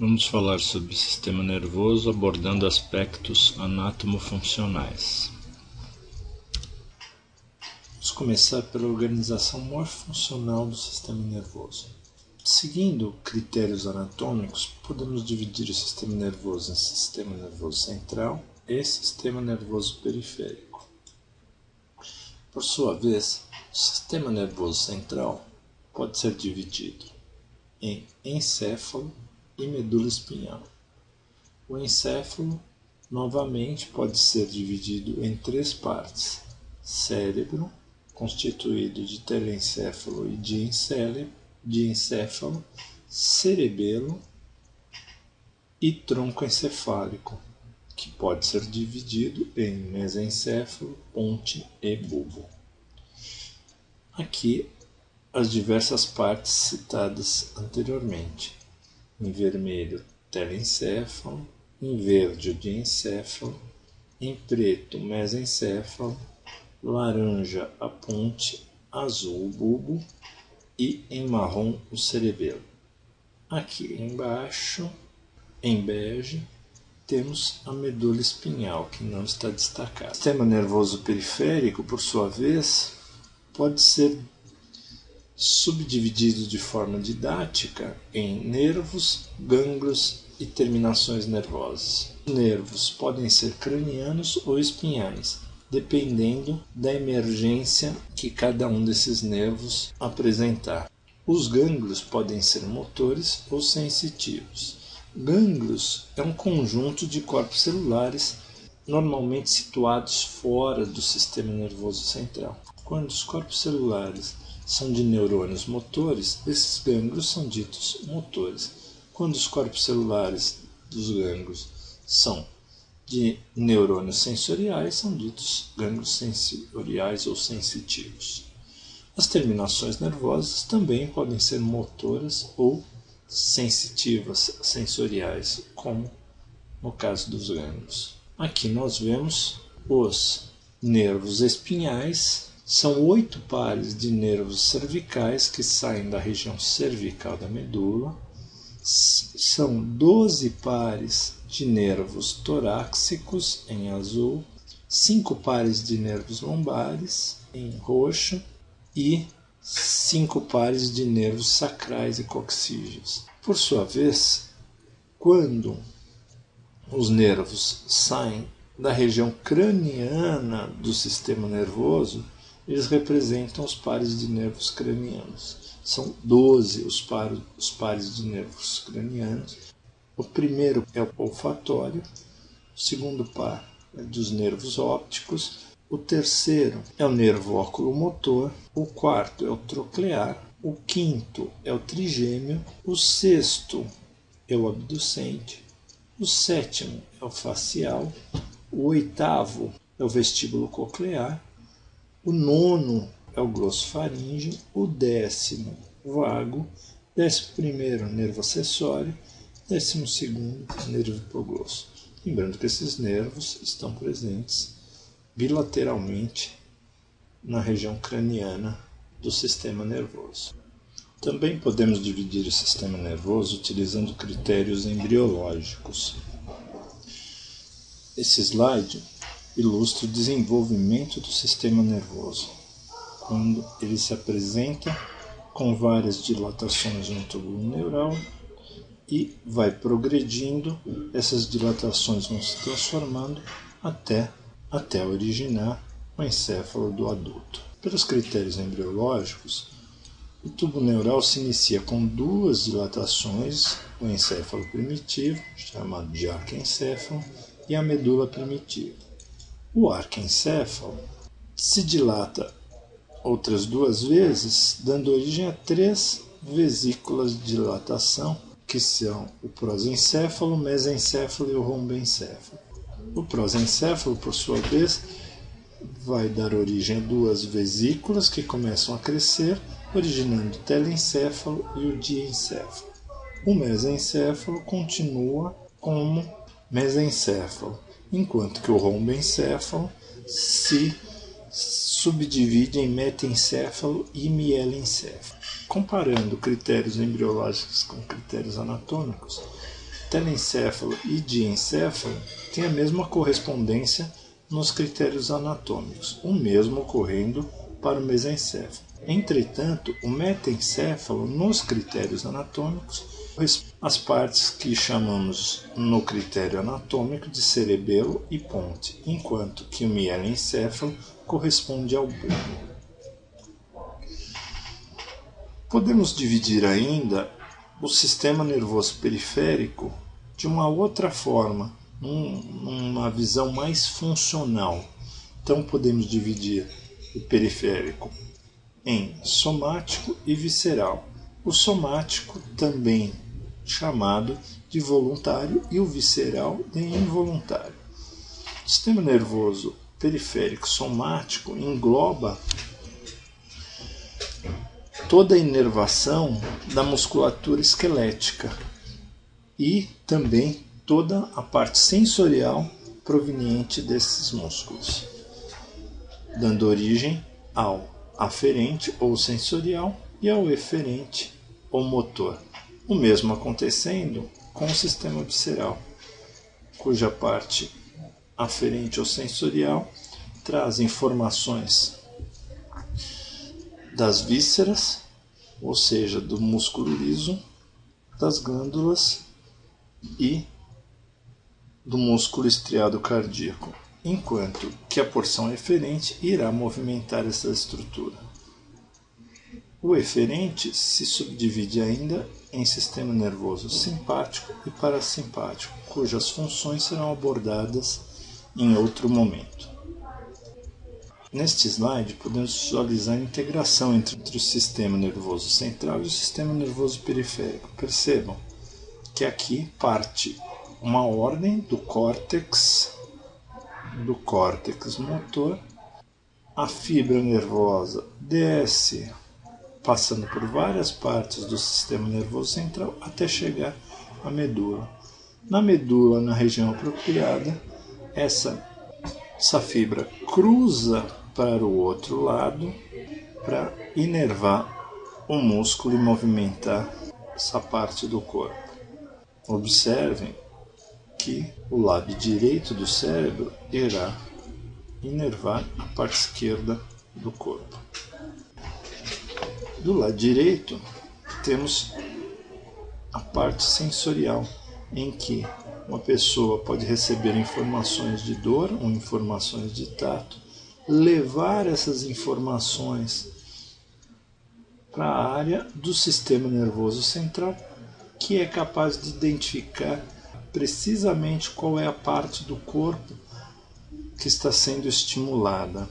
Vamos falar sobre o sistema nervoso abordando aspectos anatomofuncionais. Vamos começar pela organização morfofuncional do sistema nervoso. Seguindo critérios anatômicos, podemos dividir o sistema nervoso em sistema nervoso central e sistema nervoso periférico. Por sua vez, o sistema nervoso central pode ser dividido em encéfalo e medula espinhal. O encéfalo, novamente, pode ser dividido em três partes: cérebro, constituído de telencéfalo e diencéfalo, cerebelo e tronco encefálico, que pode ser dividido em mesencéfalo, ponte e bulbo. Aqui as diversas partes citadas anteriormente. Em vermelho, telencéfalo, em verde, o diencéfalo, em preto, o mesencéfalo, laranja, a ponte, azul, o bulbo e em marrom, o cerebelo. Aqui embaixo, em bege, temos a medula espinhal, que não está destacada. O sistema nervoso periférico, por sua vez, pode ser subdividido de forma didática em nervos, gânglios e terminações nervosas. Os nervos podem ser cranianos ou espinhais, dependendo da emergência que cada um desses nervos apresentar. Os gânglios podem ser motores ou sensitivos. Gânglios é um conjunto de corpos celulares normalmente situados fora do sistema nervoso central. Quando os corpos celulares são de neurônios motores, esses gânglios são ditos motores. Quando os corpos celulares dos gânglios são de neurônios sensoriais, são ditos gânglios sensoriais ou sensitivos. As terminações nervosas também podem ser motoras ou sensitivas, sensoriais, como no caso dos gânglios. Aqui nós vemos os nervos espinhais. São 8 pares de nervos cervicais que saem da região cervical da medula. São 12 pares de nervos torácicos, em azul, 5 pares de nervos lombares, em roxo, e 5 pares de nervos sacrais e coxígeos. Por sua vez, quando os nervos saem da região craniana do sistema nervoso, eles representam os pares de nervos cranianos. São 12 os pares de nervos cranianos. O primeiro é o olfatório, o segundo par é dos nervos ópticos, o terceiro é o nervo oculomotor, o quarto é o troclear, o quinto é o trigêmeo, o sexto é o abducente, o sétimo é o facial, o oitavo é o vestíbulo coclear, o nono é o glossofaríngeo, o 10º vago, 11º nervo acessório, 12º nervo hipoglosso. Lembrando que esses nervos estão presentes bilateralmente na região craniana do sistema nervoso. Também podemos dividir o sistema nervoso utilizando critérios embriológicos. Esse slide ilustra o desenvolvimento do sistema nervoso, quando ele se apresenta com várias dilatações no túbulo neural e vai progredindo, essas dilatações vão se transformando até originar o encéfalo do adulto. Pelos critérios embriológicos, o tubo neural se inicia com 2 dilatações, o encéfalo primitivo, chamado de arquencéfalo, e a medula primitiva. O arquencéfalo se dilata outras 2 vezes, dando origem a 3 vesículas de dilatação, que são o prosencéfalo, o mesencéfalo e o rombencéfalo. O prosencéfalo, por sua vez, vai dar origem a 2 vesículas que começam a crescer, originando o telencéfalo e o diencéfalo. O mesencéfalo continua como mesencéfalo, enquanto que o rombencéfalo se subdivide em metencéfalo e mielencéfalo. Comparando critérios embriológicos com critérios anatômicos, telencéfalo e diencéfalo têm a mesma correspondência nos critérios anatômicos, o mesmo ocorrendo para o mesencéfalo. Entretanto, o metaencéfalo, nos critérios anatômicos, as partes que chamamos no critério anatômico de cerebelo e ponte, enquanto que o mielencéfalo corresponde ao bulbo. Podemos dividir ainda o sistema nervoso periférico de uma outra forma, numa visão mais funcional. Então podemos dividir o periférico em somático e visceral. O somático também chamado de voluntário e o visceral de involuntário. O sistema nervoso periférico somático engloba toda a inervação da musculatura esquelética e também toda a parte sensorial proveniente desses músculos, dando origem ao aferente ou sensorial e ao eferente ou motor. O mesmo acontecendo com o sistema visceral, cuja parte aferente ou sensorial traz informações das vísceras, ou seja, do músculo liso, das glândulas e do músculo estriado cardíaco, enquanto que a porção eferente irá movimentar essa estrutura. O eferente se subdivide ainda em sistema nervoso simpático e parasimpático, cujas funções serão abordadas em outro momento. Neste slide, podemos visualizar a integração entre o sistema nervoso central e o sistema nervoso periférico. Percebam que aqui parte uma ordem do córtex motor, a fibra nervosa desce, passando por várias partes do sistema nervoso central até chegar à medula. Na medula, na região apropriada, essa fibra cruza para o outro lado para inervar o músculo e movimentar essa parte do corpo. Observem que o lado direito do cérebro irá inervar a parte esquerda do corpo. Do lado direito temos a parte sensorial, em que uma pessoa pode receber informações de dor ou informações de tato, levar essas informações para a área do sistema nervoso central, que é capaz de identificar precisamente qual é a parte do corpo que está sendo estimulada.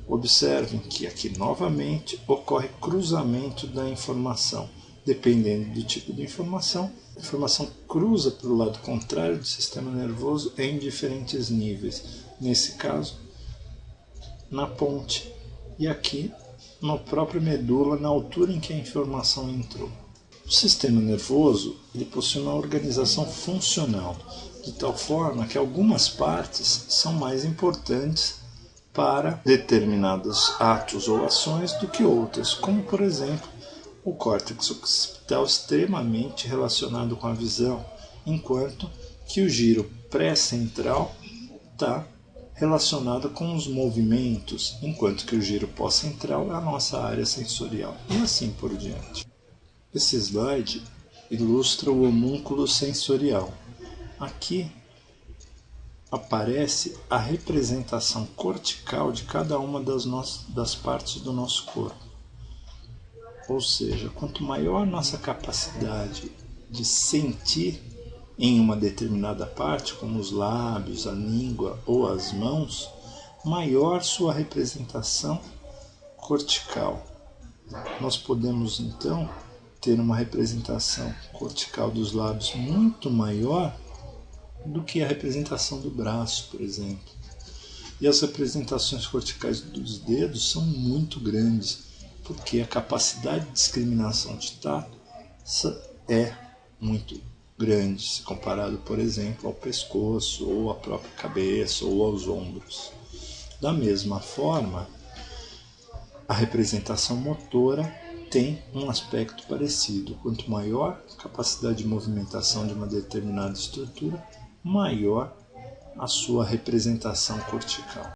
Observem que aqui novamente ocorre cruzamento da informação. Dependendo do tipo de informação, a informação cruza para o lado contrário do sistema nervoso em diferentes níveis. Nesse caso, na ponte, e aqui na própria medula, na altura em que a informação entrou. O sistema nervoso ele possui uma organização funcional, de tal forma que algumas partes são mais importantes para determinados atos ou ações do que outras, como por exemplo o córtex occipital, extremamente relacionado com a visão, enquanto que o giro pré-central está relacionado com os movimentos, enquanto que o giro pós-central é a nossa área sensorial, e assim por diante. Esse slide ilustra o homúnculo sensorial. Aqui aparece a representação cortical de cada uma das partes do nosso corpo. Ou seja, quanto maior nossa capacidade de sentir em uma determinada parte, como os lábios, a língua ou as mãos, maior sua representação cortical. Nós podemos então ter uma representação cortical dos lábios muito maior do que a representação do braço, por exemplo. E as representações corticais dos dedos são muito grandes, porque a capacidade de discriminação de tato é muito grande, se comparado, por exemplo, ao pescoço, ou à própria cabeça, ou aos ombros. Da mesma forma, a representação motora tem um aspecto parecido. Quanto maior a capacidade de movimentação de uma determinada estrutura, maior a sua representação cortical.